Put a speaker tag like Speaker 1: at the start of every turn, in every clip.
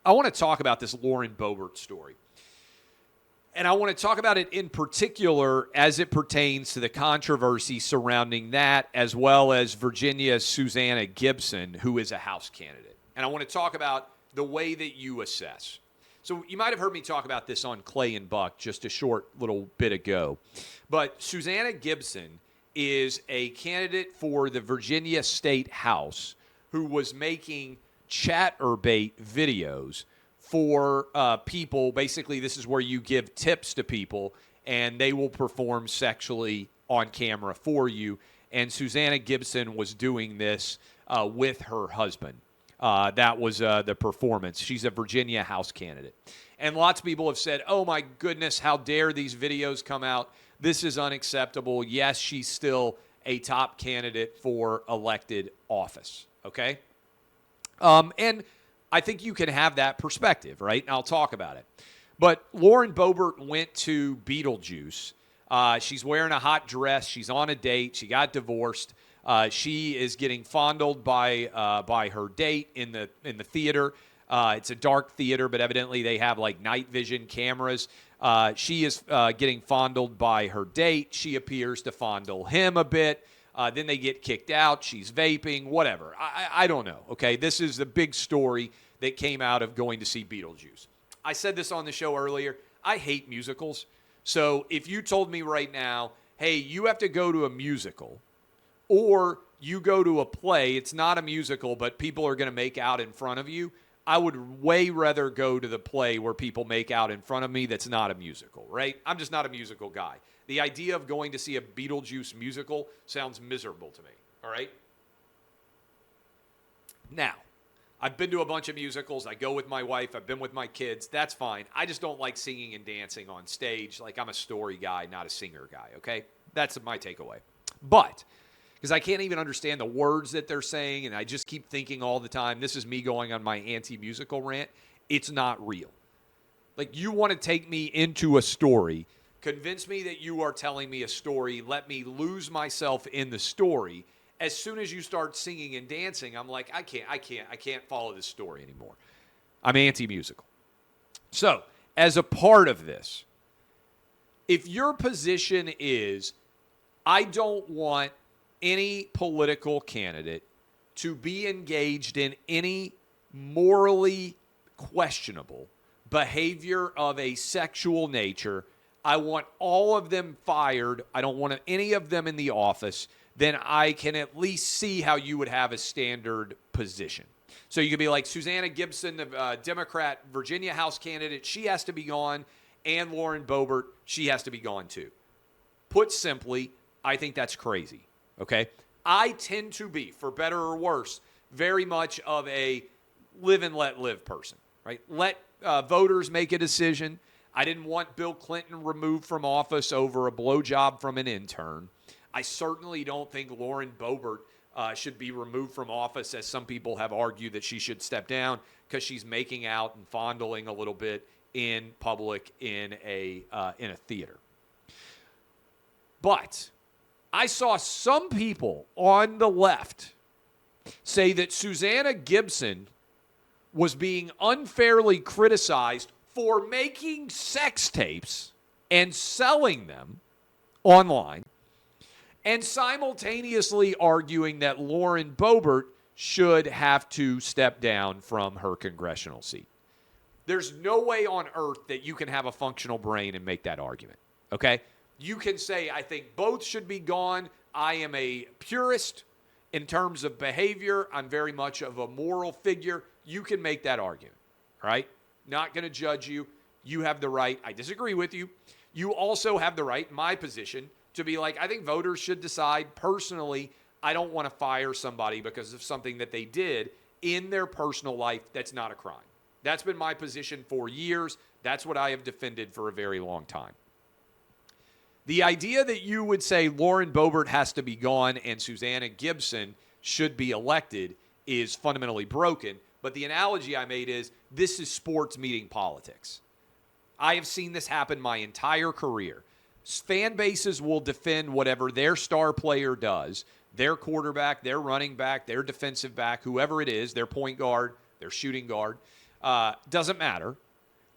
Speaker 1: I want to talk about this Lauren Boebert story. And I want to talk about it in particular as it pertains to the controversy surrounding that, as well as Virginia's Susanna Gibson, who is a House candidate. And I want to talk about the way that you assess. So you might have heard me talk about this on Clay and Buck just a short little bit ago. But Susanna Gibson is a candidate for the Virginia State House who was making chatterbait videos for people. Basically, this is where you give tips to people, and they will perform sexually on camera for you. And Susanna Gibson was doing this with her husband. That was the performance. She's a Virginia House candidate. And lots of people have said, oh, my goodness, how dare these videos come out? This is unacceptable. Yes, she's still a top candidate for elected office, okay? And I think you can have that perspective, right? And I'll talk about it. But Lauren Boebert went to Beetlejuice. She's wearing a hot dress. She's on a date. She got divorced. She is getting fondled by her date in the theater. It's a dark theater, but evidently they have like night vision cameras. She is getting fondled by her date. She appears to fondle him a bit. Then they get kicked out. She's vaping, whatever. I don't know, okay? This is the big story that came out of going to see Beetlejuice. I said this on the show earlier. I hate musicals. So if you told me right now, hey, you have to go to a musical or you go to a play, it's not a musical, but people are going to make out in front of you, I would way rather go to the play where people make out in front of me that's not a musical, right? I'm just not a musical guy. The idea of going to see a Beetlejuice musical sounds miserable to me, all right? Now, I've been to a bunch of musicals. I go with my wife. I've been with my kids. That's fine. I just don't like singing and dancing on stage. Like, I'm a story guy, not a singer guy, okay? That's my takeaway. But because I can't even understand the words that they're saying, and I just keep thinking all the time, this is me going on my anti-musical rant, it's not real. Like, you want to take me into a story, convince me that you are telling me a story, let me lose myself in the story. As soon as you start singing and dancing, I'm like, I can't follow this story anymore. I'm anti-musical. So, as a part of this, if your position is, I don't want any political candidate to be engaged in any morally questionable behavior of a sexual nature, I want all of them fired, I don't want any of them in the office, then I can at least see how you would have a standard position. So you could be like Susanna Gibson, the Democrat Virginia House candidate, she has to be gone, and Lauren Boebert, she has to be gone too. Put simply, I think that's crazy, okay? I tend to be, for better or worse, very much of a live and let live person, right? Let voters make a decision. I didn't want Bill Clinton removed from office over a blowjob from an intern. I certainly don't think Lauren Boebert should be removed from office, as some people have argued that she should step down because she's making out and fondling a little bit in public in a theater. But I saw some people on the left say that Susanna Gibson was being unfairly criticized for making sex tapes and selling them online, and simultaneously arguing that Lauren Boebert should have to step down from her congressional seat. There's no way on earth that you can have a functional brain and make that argument, okay? You can say, I think both should be gone. I am a purist in terms of behavior. I'm very much of a moral figure. You can make that argument, all right? Not going to judge you. You have the right. I disagree with you. You also have the right, in my position, to be like, I think voters should decide. Personally, I don't want to fire somebody because of something that they did in their personal life that's not a crime. That's been my position for years. That's what I have defended for a very long time. The idea that you would say Lauren Boebert has to be gone and Susanna Gibson should be elected is fundamentally broken. But the analogy I made is this is sports meeting politics. I have seen this happen my entire career. Fan bases will defend whatever their star player does, their quarterback, their running back, their defensive back, whoever it is, their point guard, their shooting guard. Doesn't matter.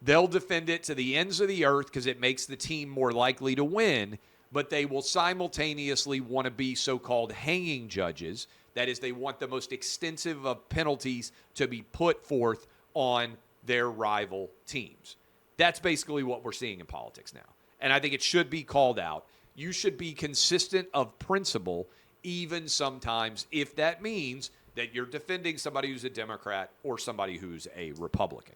Speaker 1: They'll defend it to the ends of the earth because it makes the team more likely to win, but they will simultaneously want to be so-called hanging judges. That is, they want the most extensive of penalties to be put forth on their rival teams. That's basically what we're seeing in politics now. And I think it should be called out. You should be consistent of principle, even sometimes if that means that you're defending somebody who's a Democrat or somebody who's a Republican.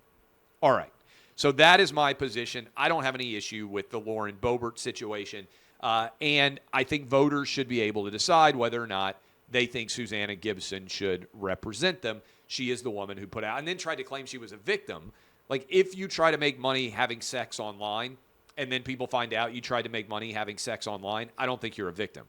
Speaker 1: All right. So that is my position. I don't have any issue with the Lauren Boebert situation. And I think voters should be able to decide whether or not they think Susanna Gibson should represent them. She is the woman who put out and then tried to claim she was a victim. Like, if you try to make money having sex online and then people find out you tried to make money having sex online, I don't think you're a victim.